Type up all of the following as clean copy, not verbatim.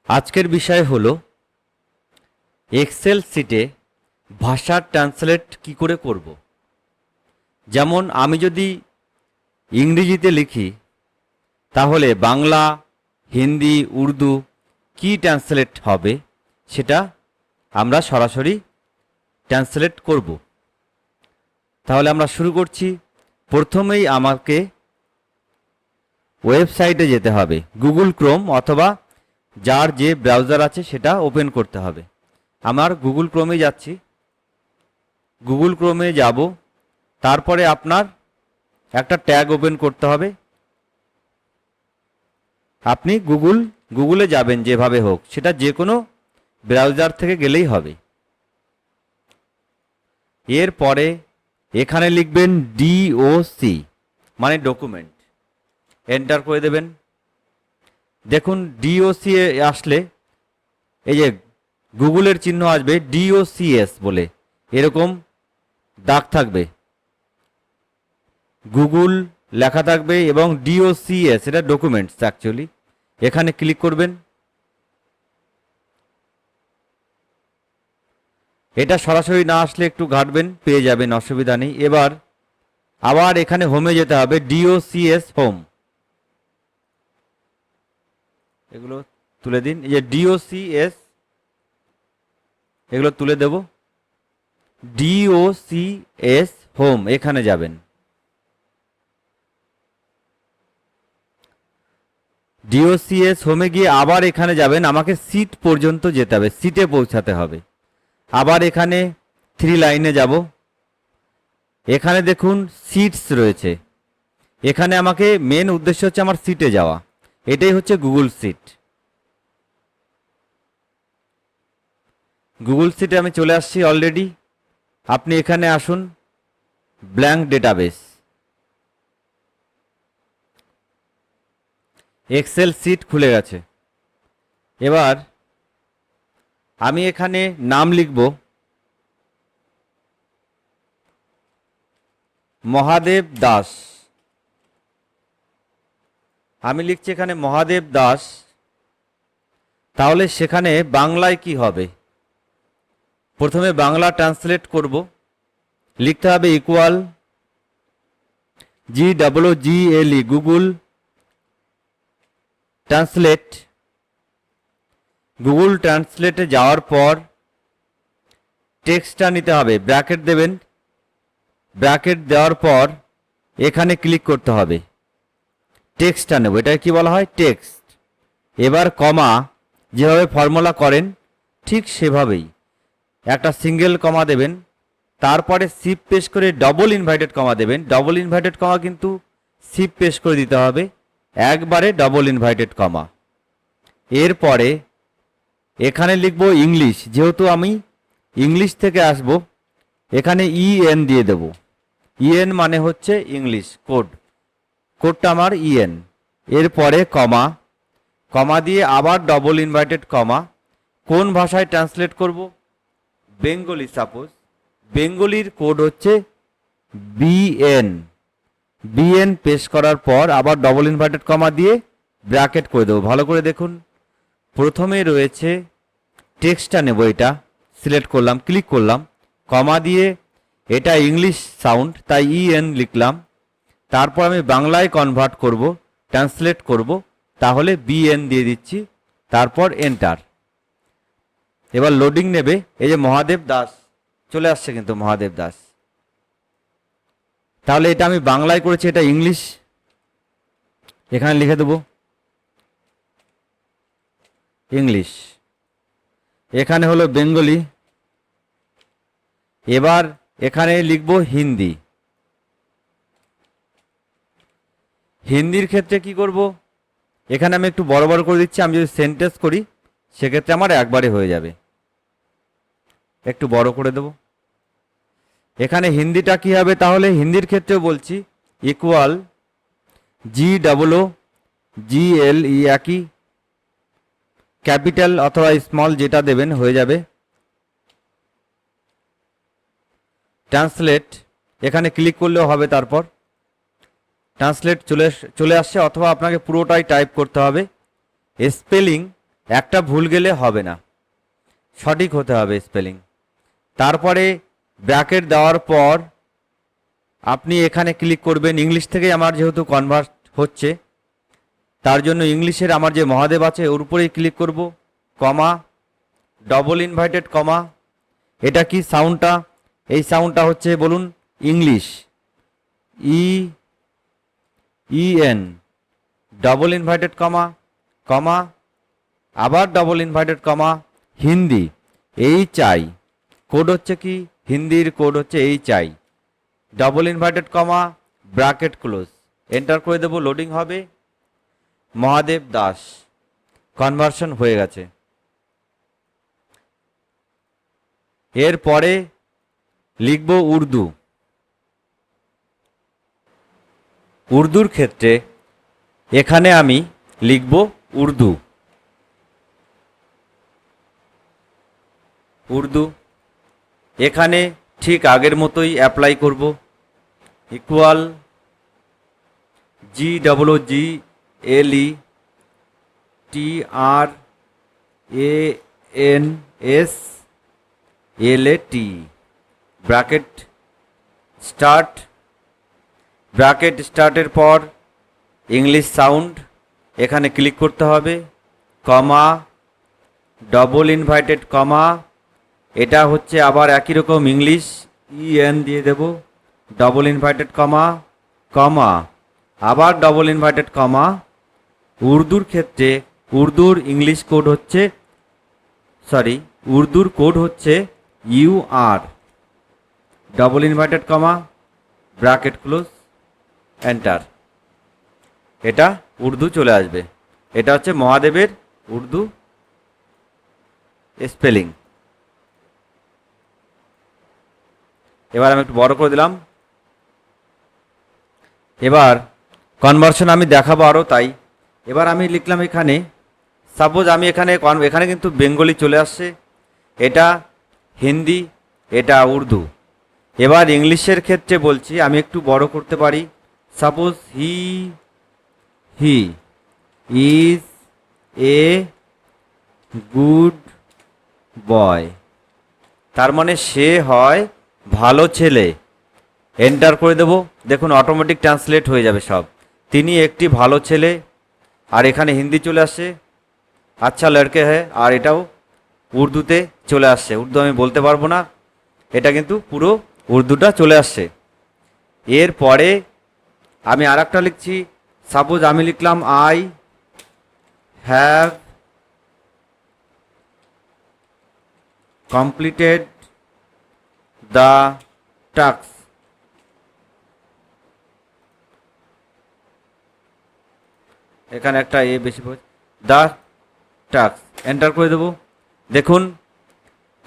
আজকের বিষয় হলো এক্সেল শিটে ভাষার ট্রান্সলেট কি করে করব। যেমন আমি যদি ইংরেজিতে লিখি তাহলে বাংলা, হিন্দি, উর্দু কি ট্রান্সলেট হবে সেটা আমরা সরাসরি ট্রান্সলেট করব। তাহলে আমরা শুরু করছি। প্রথমেই আমাকে ওয়েবসাইটে যেতে হবে, গুগল ক্রোম অথবা যার যে ব্রাউজার আছে সেটা ওপেন করতে হবে। আমার গুগল ক্রোমে যাচ্ছি। গুগল ক্রোমে যাব, তারপরে আপনার একটা ট্যাগ ওপেন করতে হবে। আপনি গুগলে যাবেন, যেভাবে হোক সেটা যে কোনো ব্রাউজার থেকে গেলেই হবে। এরপরে এখানে লিখবেন ডিওসি মানে ডকুমেন্ট, এন্টার করে দেবেন। দেখুন ডিওসি আসলে এই যে গুগলের চিহ্ন আসবে, ডিওসিএস বলে এরকম দাগ থাকবে, গুগল লেখা থাকবে এবং ডিওসিএস এটা ডকুমেন্টস অ্যাকচুয়ালি। এখানে ক্লিক করবেন। এটা সরাসরি না আসলে একটু ঘাটবেন, পেয়ে যাবেন, অসুবিধা নেই। এবার আবার এখানে হোমে যেতে হবে, ডিওসিএস হোম, এগুলো তুলে দিন। এই যে ডিওসিএস এগুলো তুলে দেব, ডিওসিএস হোম এখানে যাবেন। ডিওসিএস হোমে গিয়ে আবার এখানে যাবেন, আমাকে সিট পর্যন্ত যেতে হবে, সিটে পৌঁছাতে হবে। আবার এখানে 3 লাইনে যাব। এখানে দেখুন সিটস রয়েছে, এখানে আমাকে মেন উদ্দেশ্য হচ্ছে আমার সিটে যাওয়া, এটাই হচ্ছে গুগল সিট। গুগল সিটে আমি চলে আসছি অলরেডি। আপনি এখানে আসুন, ব্ল্যাঙ্ক ডেটাবেস, এক্সেল সিট খুলে গেছে। এবার আমি এখানে নাম লিখব মহাদেব দাস। আমি লিখছি এখানে মহাদেব দাস। তাহলে সেখানে বাংলায় কি হবে? প্রথমে বাংলা ট্রান্সলেট করব, লিখতে হবে equal GWGLE Google translate. Google ট্রান্সলেটে যাওয়ার পর টেক্সটটা নিতে হবে, ব্র্যাকেট দেবেন। ব্র্যাকেট দেওয়ার পর এখানে ক্লিক করতে হবে, টেক্সটটা নেব, এটা কি বলা হয় টেক্সট। এবার কমা, যেভাবে ফর্মুলা করেন ঠিক সেভাবেই একটা সিঙ্গেল কমা দেবেন, তারপরে শিপ পেশ করে ডবল ইনভার্টেড কমা দেবেন। ডবল ইনভার্টেড কমা কিন্তু শিপ পেশ করে দিতে হবে, একবারে ডবল ইনভার্টেড কমা। এরপরে এখানে লিখব ইংলিশ, যেহেতু আমি ইংলিশ থেকে আসব এখানে ইএন দিয়ে দেব। ইএন মানে হচ্ছে ইংলিশ কোড, কোডটা আমার ইএন। এরপরে কমা, কমা দিয়ে আবার ডবল ইনভার্টেড কমা। কোন ভাষায় ট্রান্সলেট করব? বেঙ্গলি সাপোজ, বেঙ্গলির কোড হচ্ছে বিএন। বিএন পেশ করার পর আবার ডবল ইনভার্টেড কমা দিয়ে ব্র্যাকেট করে দেবো। ভালো করে দেখুন, প্রথমে রয়েছে টেক্সটটা নেব, এটা সিলেক্ট করলাম, ক্লিক করলাম, কমা দিয়ে এটা ইংলিশ সাউন্ড তাই ইএন লিখলাম। তারপর আমি বাংলায় কনভার্ট করব, ট্রান্সলেট করব, তাহলে বিএন দিয়ে দিচ্ছি, তারপর এন্টার। এবার লোডিং নেবে। এই যে মহাদেব দাস চলে আসছে, কিন্তু মহাদেব দাস, তাহলে এটা আমি বাংলায় করেছি, এটা ইংলিশ, এখানে লিখে দেব ইংলিশ। এখানে হলো বেঙ্গলি। এবার এখানে লিখব হিন্দি। হিন্দির ক্ষেত্রে কি করব? এখানে আমি একটু বড় বড় করে দিচ্ছি, আমি যদি সেন্টেন্স করি সেক্ষেত্রে আমার একবারে হয়ে যাবে, একটু বড় করে দেব। এখানে হিন্দিটা কি হবে? তাহলে হিন্দির ক্ষেত্রেও বলছি ইকুয়াল GWGLE, একই, ক্যাপিটাল অথবা স্মল যেটা দেবেন হয়ে যাবে। ট্রান্সলেট এখানে ক্লিক করলেও হবে, তারপর ট্রান্সলেট চলে আসছে, অথবা আপনাকে পুরোটাই টাইপ করতে হবে। স্পেলিং একটা ভুল গেলে হবে না, সঠিক হতে হবে স্পেলিং। তারপরে ব্র্যাকেট দেওয়ার পর আপনি এখানে ক্লিক করবেন। ইংলিশ থেকে আমার যেহেতু কনভার্ট হচ্ছে, তার জন্য ইংলিশের আমার যে মহাদেব আছে ওর উপরেই ক্লিক করব, কমা, ডবল ইনভার্টেড কমা। এটা কি সাউন্ডটা? এই সাউন্ডটা হচ্ছে বলুন ইংলিশ, ই ইএন, ডবল ইনভার্টেড কমা, কমা, আবার ডবল ইনভার্টেড কমা, হিন্দি, এই চাই, কোড হচ্ছে কি হিন্দির কোড হচ্ছে এই চাই, double inverted comma, bracket close, enter করে দেব, লোডিং হবে। মহাদেব দাস কনভার্সন হয়ে গেছে। এরপরে লিখব উর্দু। উর্দুর ক্ষেত্রে এখানে আমি লিখব উর্দু, উর্দু। এখানে ঠিক আগের মতোই অ্যাপ্লাই করব, equal GWGLETRANSLAT, bracket start. Bracket স্টার্টের পর ইংলিশ সাউন্ড এখানে ক্লিক করতে হবে, কমা, ডবল ইনভার্টেড কমা, এটা হচ্ছে আবার একই রকম ইংলিশ, ইএন দিয়ে দেব, ডবল ইনভার্টেড কমা, কমা, আবার ডবল ইনভার্টেড কমা। উর্দুর ক্ষেত্রে উর্দুর ইংলিশ কোড হচ্ছে, উর্দুর কোড হচ্ছে UR, double inverted comma, bracket close, enter. এটা উর্দু চলে আসবে। এটা হচ্ছে মহাদেবের উর্দু স্পেলিং। এবার আমি একটু বড় করে দিলাম। এবার কনভার্সন আমি দেখাবো আরও, তাই এবার আমি লিখলাম এখানে, সাপোজ আমি এখানে কিন্তু বেঙ্গলি চলে আসছে, এটা হিন্দি, এটা উর্দু। এবার ইংলিশের ক্ষেত্রে বলছি, আমি একটু বড় করতে পারি, suppose he is a good boy, তার মানে সে হয় ভালো ছেলে। এন্টার করে দেব, দেখুন অটোমেটিক ট্রান্সলেট হয়ে যাবে সব। তিনি একটি ভালো ছেলে, আর এখানে হিন্দি চলে আসছে, আচ্ছা লড়কে হ্যাঁ, আর এটাও উর্দুতে চলে আসছে। উর্দু আমি বলতে পারবো না, এটা কিন্তু পুরো উর্দুটা চলে আসছে। এরপরে আমি আর একটা লিখছি, সাপোজ আমি লিখলাম I have completed the task, এখানে একটা এ বেশি, দ্য টাস্ক, এন্টার করে দেব। দেখুন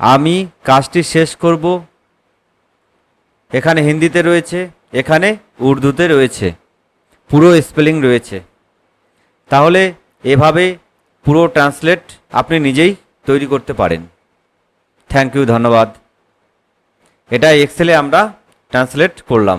আমি কাজটি শেষ করব, এখানে হিন্দিতে রয়েছে, এখানে উর্দুতে রয়েছে, পুরো স্পেলিং রয়েছে। তাহলে এভাবে পুরো ট্রান্সলেট আপনি নিজেই তৈরি করতে পারেন। থ্যাংক ইউ, ধন্যবাদ। এটা এক্সেলে আমরা ট্রান্সলেট করলাম।